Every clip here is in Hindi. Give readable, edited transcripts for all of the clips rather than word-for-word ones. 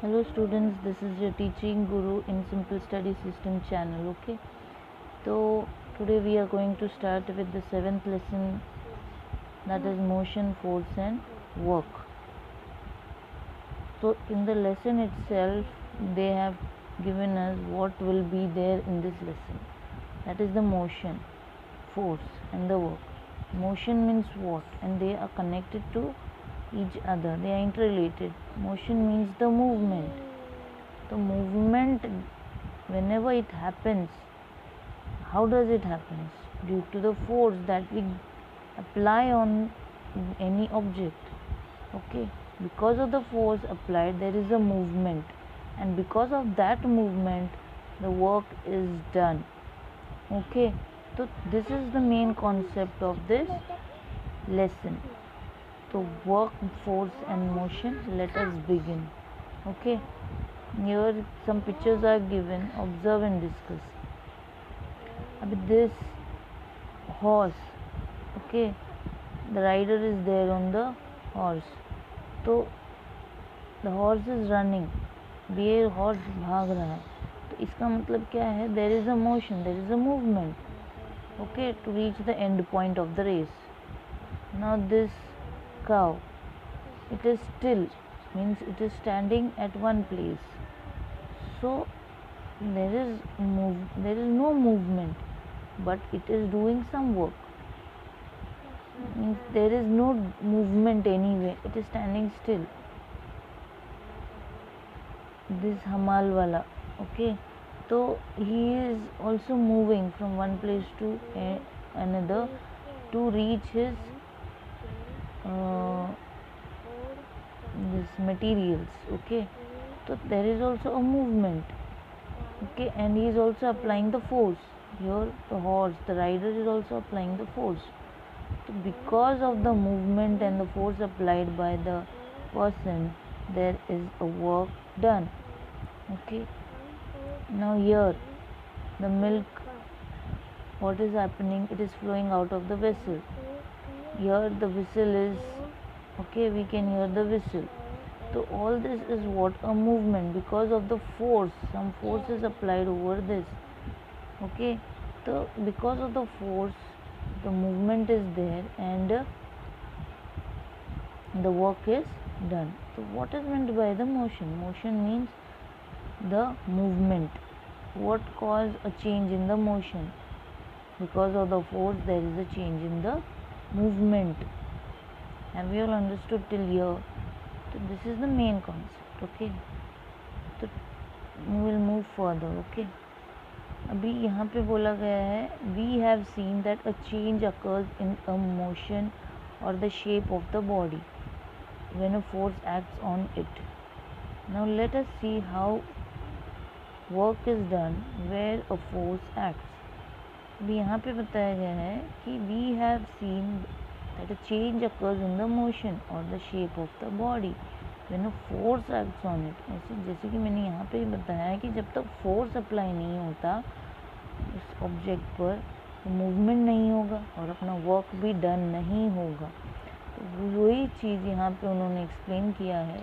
Hello students, this is your teaching guru in Simple Study System channel. Okay, so today we are going to start with the 7th lesson, that is motion, force and work. So in the lesson itself they have given us what will be there in this lesson, that is the motion, force and the work. Motion means what, and they are connected to each other, they are interrelated. Motion means the movement. The movement, whenever it happens, how does it happen? Due to the force that we apply on any object. Okay, because of the force applied there is a movement, and because of that movement the work is done. Okay, so this is the main concept of this lesson. So work, force and motion, let us begin. Okay, here some pictures are given, observe and discuss. This horse, okay, the rider is there on the horse, तो the horse is running, ये horse भाग रहा है, तो इसका मतलब क्या है? There is a motion, there is a movement, okay, to reach the end point of the race. Now this cow, it is still, means it is standing at one place, so there is no movement, but it is doing some work. Means there is no movement anyway, it is standing still. This hamal wala, okay, so he is also moving from one place to another to reach his this materials. Okay, so there is also a movement. Okay, and he is also applying the force. Here the horse, the rider is also applying the force. So because of the movement and the force applied by the person, there is a work done. Okay, now here the milk, what is happening? It is flowing out of the vessel. Here the whistle is, okay, we can hear the whistle. So all this is what? A movement, because of the force, some force is applied over this. Okay, so because of the force the movement is there and the work is done. So what is meant by the motion? Motion means the movement. What caused a change in the motion? Because of the force there is a change in the movement. Have you all understood till here? So this is the main concept. Okay, so we will move further. Okay, अभी यहाँ पे बोला गया है we have seen that a change occurs in a motion or the shape of the body when a force acts on it. Now let us see how work is done where a force acts. अभी यहाँ पे बताया गया है कि we have seen that a change occurs in the motion or the shape of the body when a force acts on it. ऐसे जैसे कि मैंने यहाँ पे बताया है कि जब तक फोर्स अप्लाई नहीं होता उस ऑब्जेक्ट पर तो मूवमेंट नहीं होगा और अपना वर्क भी डन नहीं होगा. तो वही चीज़ यहाँ पे उन्होंने एक्सप्लेन किया है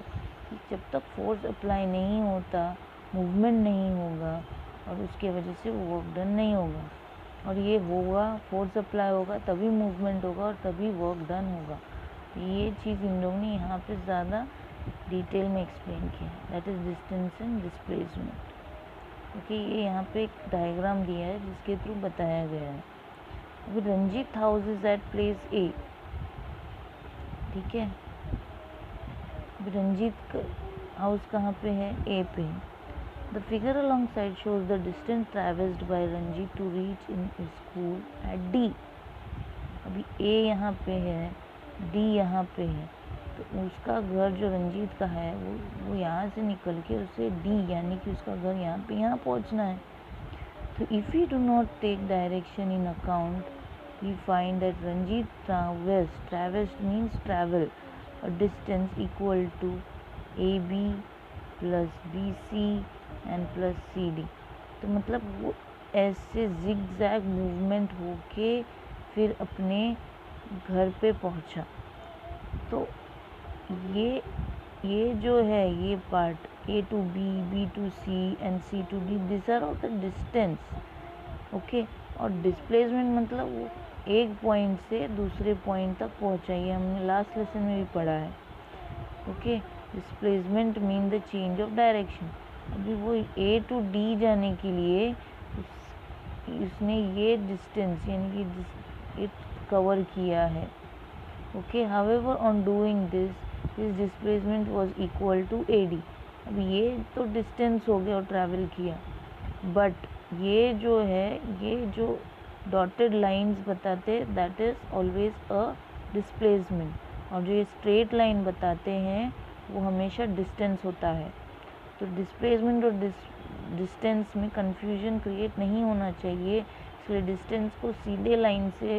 कि जब तक फोर्स अप्लाई नहीं होता मूवमेंट नहीं होगा और उसके वजह से वर्क डन नहीं होगा, और ये होगा, फोर्स अप्लाई होगा तभी मूवमेंट होगा और तभी वर्क डन होगा. ये चीज़ इन लोगों ने यहाँ पे ज़्यादा डिटेल में एक्सप्लेन किया है, that is distance and displacement. Okay, ये यहाँ पे एक डायग्राम दिया है जिसके थ्रू बताया गया है. अभी Ranjit house is at place A, ठीक है, अभी रंजीत हाउस कहाँ पे है? ए पे. The figure alongside shows the distance traversed by Ranjit to reach in school at D. अभी A यहाँ पे है, D यहाँ पे है, तो उसका घर जो रंजीत का है वो यहाँ से निकल के उसे D यानी कि उसका घर यहाँ पे यहाँ पहुँचना है. तो if we do not take direction in account, we find that Ranjit traversed means travel a distance equal to AB plus BC and plus CD. तो मतलब वो ऐसे जिग जैग मूवमेंट होके फिर अपने घर पे पहुंचा. तो ये जो है ये part A to B, B to C and C to D, these are all the distance. Okay और डिस्प्लेसमेंट मतलब वो एक पॉइंट से दूसरे पॉइंट तक पहुंचाइए, हमने लास्ट लेसन में भी पढ़ा है. Okay displacement mean the change of direction. अभी वो A टू D जाने के लिए उसने ये डिस्टेंस यानी कि कवर किया है. Okay however on doing this displacement was equal to AD. अब ये तो डिस्टेंस हो गया और ट्रैवल किया, बट ये जो है ये जो डॉटेड लाइंस बताते that is always a displacement, और जो ये स्ट्रेट लाइन बताते हैं वो हमेशा डिस्टेंस होता है. तो डिस्प्लेसमेंट और डिस्टेंस में कंफ्यूजन क्रिएट नहीं होना चाहिए, इसलिए डिस्टेंस को सीधे लाइन से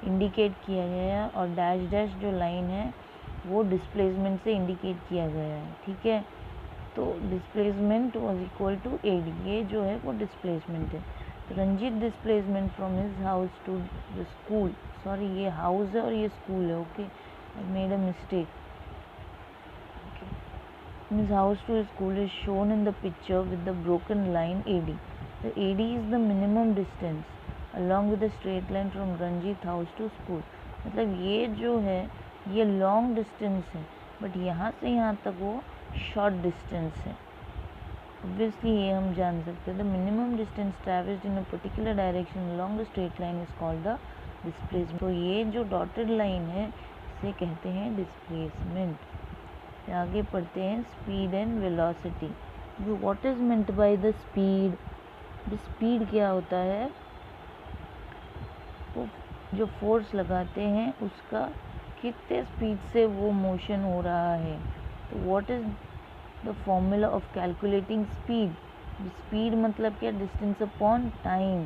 इंडिकेट किया गया और डैश डैश जो लाइन है वो डिस्प्लेसमेंट से इंडिकेट किया गया है. ठीक है, तो displacement was equal to AD, ये जो है वो डिस्प्लेसमेंट है. तो Ranjit displacement from his house to the school, sorry ये हाउस है और ये स्कूल है. Okay I made a mistake. His house to his school is shown in the picture with the broken line AD. The AD is the minimum distance along with the straight line from Ranjit house to school. मतलब ये जो है ये लॉन्ग डिस्टेंस है, बट यहाँ से यहाँ तक वो शॉर्ट डिस्टेंस है. ऑब्वियसली ये हम जान सकते हैं. The minimum distance travelled in a particular direction along the straight line is called the displacement. तो ये जो डॉटेड लाइन है इसे कहते हैं डिस्प्लेसमेंट. आगे पढ़ते हैं speed and velocity. What is meant by the speed. Speed क्या होता है, वो जो फोर्स लगाते हैं उसका कितने स्पीड से वो मोशन हो रहा है. तो what is the formula of calculating speed. Speed मतलब क्या, डिस्टेंस अपॉन टाइम.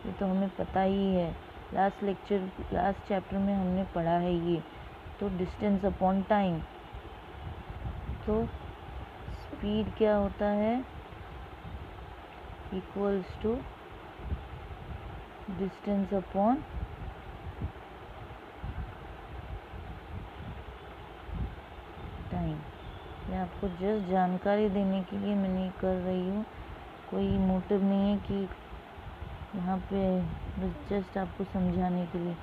ये तो हमें पता ही है, लास्ट चैप्टर में हमने पढ़ा है ये. तो डिस्टेंस अपॉन टाइम. तो स्पीड क्या होता है, equals to distance upon time. ये आपको जस्ट जानकारी देने के लिए मैं नहीं कर रही हूँ, कोई मोटिव नहीं है कि यहाँ पे, बस जस्ट आपको समझाने के लिए.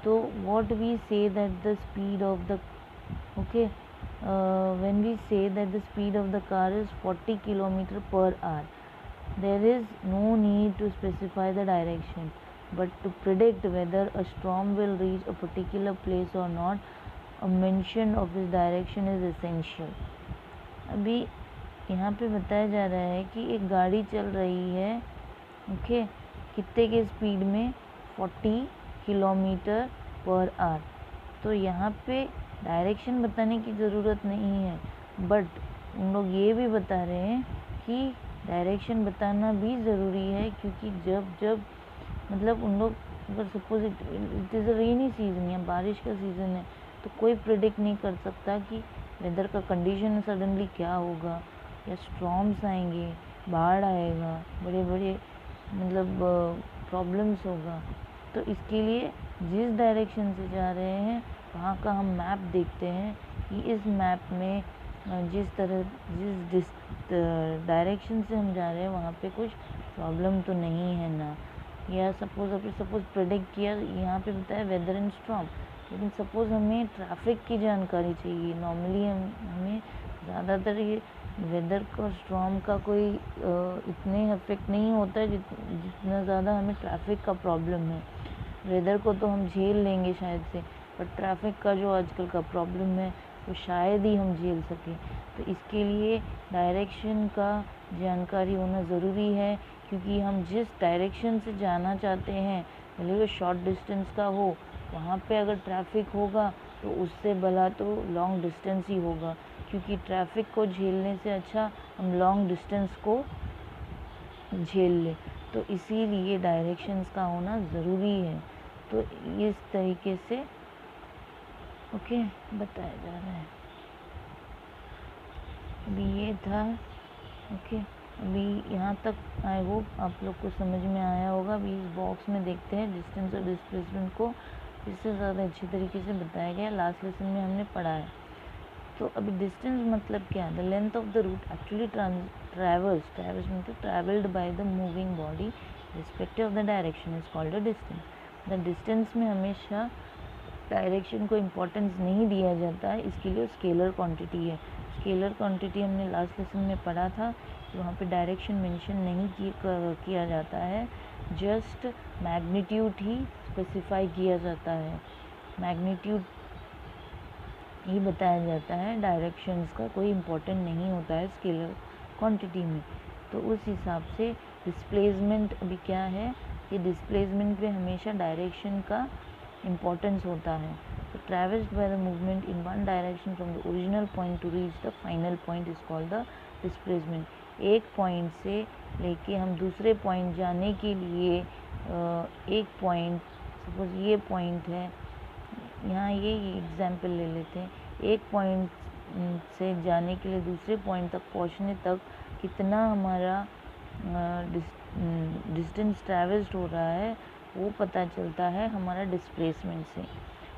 तो what we say that the speed of the okay when we say that the speed of the car is 40 km per hour, there is no need to specify the direction, but to predict whether a storm will reach a particular place or not, a mention of its direction is essential. अभी यहाँ पे बताया जा रहा है कि एक गाड़ी चल रही है, ओके कितने के स्पीड में, 40 किलोमीटर पर आवर. तो यहाँ पे डायरेक्शन बताने की ज़रूरत नहीं है, बट उन लोग ये भी बता रहे हैं कि डायरेक्शन बताना भी ज़रूरी है, क्योंकि जब मतलब उन लोग अगर suppose it is a rainy season या बारिश का सीज़न है, तो कोई प्रिडिक्ट नहीं कर सकता कि वेदर का कंडीशन सडनली क्या होगा, या स्टॉर्म्स आएंगे, बाढ़ आएगा, बड़े बड़े मतलब प्रॉब्लम्स होगा. तो इसके लिए जिस डायरेक्शन से जा रहे हैं वहाँ का हम मैप देखते हैं कि इस मैप में जिस डायरेक्शन से हम जा रहे हैं वहाँ पे कुछ प्रॉब्लम तो नहीं है ना. या सपोज प्रेडिक्ट किया, यहाँ पे बताया वेदर एंड स्टॉर्म, लेकिन सपोज हमें ट्रैफिक की जानकारी चाहिए. नॉर्मली हमें ज़्यादातर ये वेदर का स्टॉर्म का कोई इतने इफेक्ट नहीं होता है जितना ज़्यादा हमें ट्रैफिक का प्रॉब्लम है. वेदर को तो हम झेल लेंगे शायद से, पर ट्रैफिक का जो आजकल का प्रॉब्लम है वो शायद ही हम झेल सकें. तो इसके लिए डायरेक्शन का जानकारी होना ज़रूरी है, क्योंकि हम जिस डायरेक्शन से जाना चाहते हैं, भले वो शॉर्ट डिस्टेंस का हो, वहाँ पे अगर ट्रैफिक होगा तो उससे भला तो लॉन्ग डिस्टेंस ही होगा, क्योंकि ट्रैफिक को झेलने से अच्छा हम लॉन्ग डिस्टेंस को झेल लें. तो इसीलिए डायरेक्शंस का होना ज़रूरी है. तो इस तरीके से ओके बताया जा रहा है. अभी ये था. ओके अभी यहाँ तक आई होप आप लोग को समझ में आया होगा. अभी इस बॉक्स में देखते हैं डिस्टेंस और डिस्प्लेसमेंट को इससे ज़्यादा अच्छे तरीके से बताया गया. लास्ट लेसन में हमने पढ़ा है. तो अभी डिस्टेंस मतलब क्या, the length of the route actually travels मतलब travelled by the moving body respective of the direction is called a distance. The distance में हमेशा डायरेक्शन को इम्पोर्टेंस नहीं दिया जाता है, इसके लिए स्केलर क्वांटिटी है। स्केलर क्वांटिटी हमने लास्ट लेसन में पढ़ा था कि वहाँ पे डायरेक्शन मेंशन नहीं किया जाता है, जस्ट मैग्नीट्यूड ही स्पेसिफाई किया जाता है, मैग्नीट्यूड ही बताया जाता है, डायरेक्शंस का कोई इम्पोर्टेंट नहीं होता है स्केलर क्वांटिटी में। तो उस हिसाब से डिस्प्लेसमेंट अभी क्या है कि डिस्प्लेसमेंट पे हमेशा डायरेक्शन का इम्पोर्टेंस होता है। तो travelled by the movement in one direction from the original point to reach the final point is called the displacement. एक पॉइंट से लेके हम दूसरे पॉइंट जाने के लिए एक पॉइंट, सपोज ये पॉइंट है, यहाँ ये एग्जाम्पल ले लेते हैं, एक पॉइंट से जाने के लिए दूसरे पॉइंट तक पहुँचने तक कितना हमारा डिस्टेंस ट्रैवल्स्ड हो रहा है वो पता चलता है हमारा डिस्प्लेसमेंट से।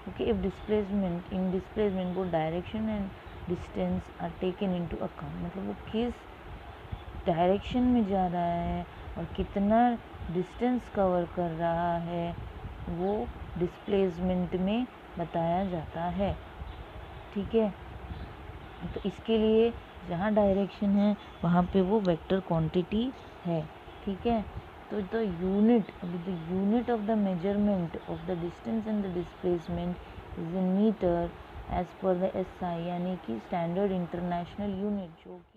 Okay, if displacement in displacement both direction and distance are taken into account, मतलब वो किस डायरेक्शन में जा रहा है और कितना डिस्टेंस कवर कर रहा है वो डिस्प्लेसमेंट में बताया जाता है। ठीक है, तो इसके लिए जहाँ डायरेक्शन है वहाँ पे वो वेक्टर क्वांटिटी है। ठीक है, तो the unit of the measurement of the distance and the displacement is in metre as per the SI, यानी कि स्टैंडर्ड इंटरनेशनल यूनिट, जो कि